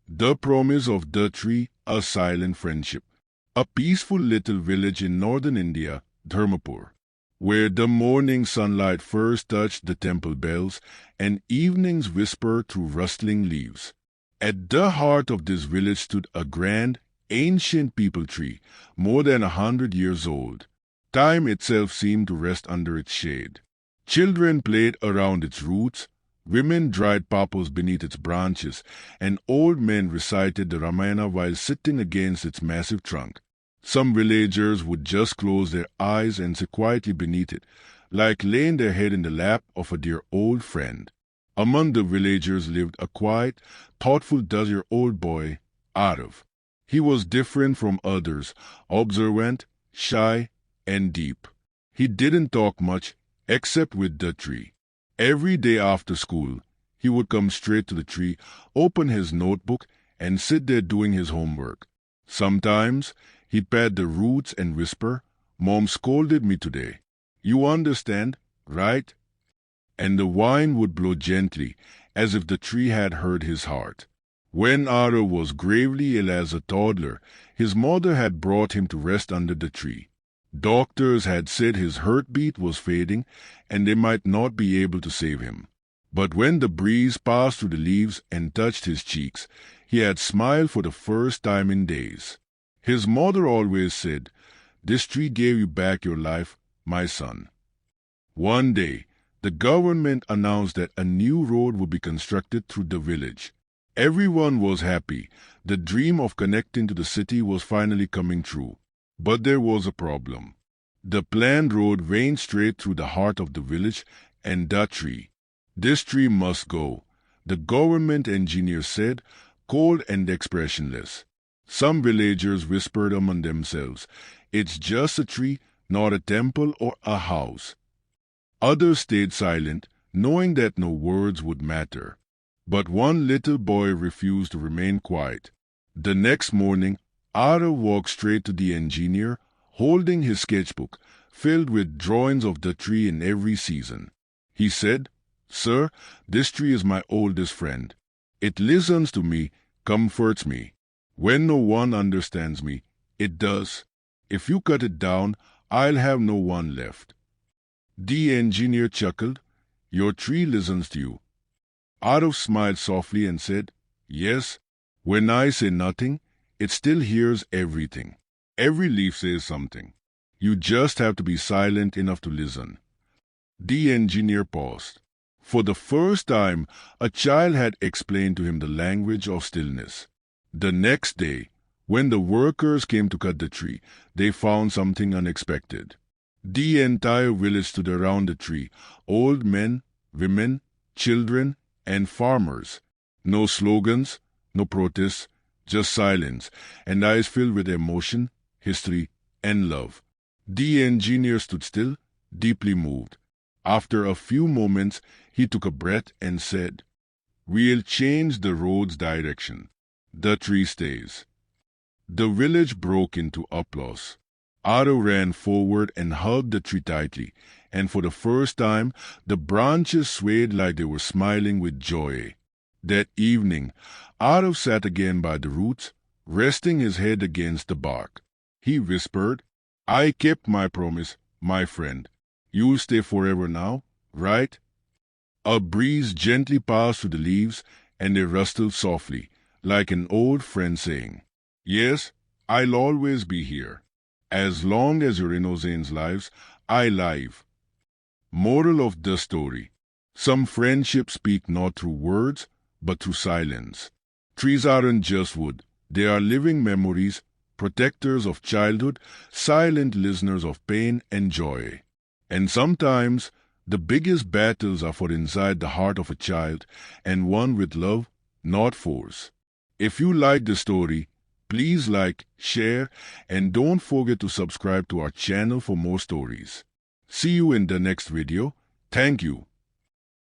The Promise of the Tree, A Silent Friendship. A peaceful little village in northern India, Dharmapur, where the morning sunlight first touched the temple bells and evenings whispered through rustling leaves. At the heart of this village stood a grand, ancient peepal tree, more than 100 years old. Time itself seemed to rest under its shade. Children played around its roots, women dried papas beneath its branches, and old men recited the Ramayana while sitting against its massive trunk. Some villagers would just close their eyes and sit quietly beneath it, like laying their head in the lap of a dear old friend. Among the villagers lived a quiet, thoughtful 12-year-old boy, Arav. He was different from others, observant, shy, and deep. He didn't talk much, except with the tree. Every day after school, he would come straight to the tree, open his notebook, and sit there doing his homework. Sometimes, he'd pat the roots and whisper, "Mom scolded me today. You understand, right?" And the wind would blow gently, as if the tree had heard his heart. When Arav was gravely ill as a toddler, his mother had brought him to rest under the tree. Doctors had said his heartbeat was fading and they might not be able to save him. But when the breeze passed through the leaves and touched his cheeks, he had smiled for the first time in days. His mother always said, "This tree gave you back your life, my son." One day, the government announced that a new road would be constructed through the village. Everyone was happy. The dream of connecting to the city was finally coming true. But there was a problem. The planned road wound straight through the heart of the village and that tree. "This tree must go," the government engineer said, cold and expressionless. Some villagers whispered among themselves, "It's just a tree, not a temple or a house." Others stayed silent, knowing that no words would matter. But one little boy refused to remain quiet. The next morning, Arav walked straight to the engineer, holding his sketchbook, filled with drawings of the tree in every season. He said, "Sir, this tree is my oldest friend. It listens to me, comforts me. When no one understands me, it does. If you cut it down, I'll have no one left." The engineer chuckled. "Your tree listens to you." Arav smiled softly and said, "Yes, when I say nothing, it still hears everything. Every leaf says something. You just have to be silent enough to listen." The engineer paused. For the first time, a child had explained to him the language of stillness. The next day, when the workers came to cut the tree, they found something unexpected. The entire village stood around the tree, old men, women, children, and farmers. No slogans, no protests, just silence, and eyes filled with emotion, history, and love. The engineer stood still, deeply moved. After a few moments, he took a breath and said, "We'll change the road's direction. The tree stays." The village broke into applause. Arav ran forward and hugged the tree tightly, and for the first time, the branches swayed like they were smiling with joy. That evening, Arav sat again by the roots, resting his head against the bark. He whispered, "I kept my promise, my friend. You'll stay forever now, right?" A breeze gently passed through the leaves, and they rustled softly, like an old friend saying, "Yes, I'll always be here. As long as your innocents lives, I live." Moral of the story: some friendships speak not through words, but through silence. Trees aren't just wood. They are living memories, protectors of childhood, silent listeners of pain and joy. And sometimes, the biggest battles are fought inside the heart of a child, and won with love, not force. If you like the story, please like, share, and don't forget to subscribe to our channel for more stories. See you in the next video. Thank you.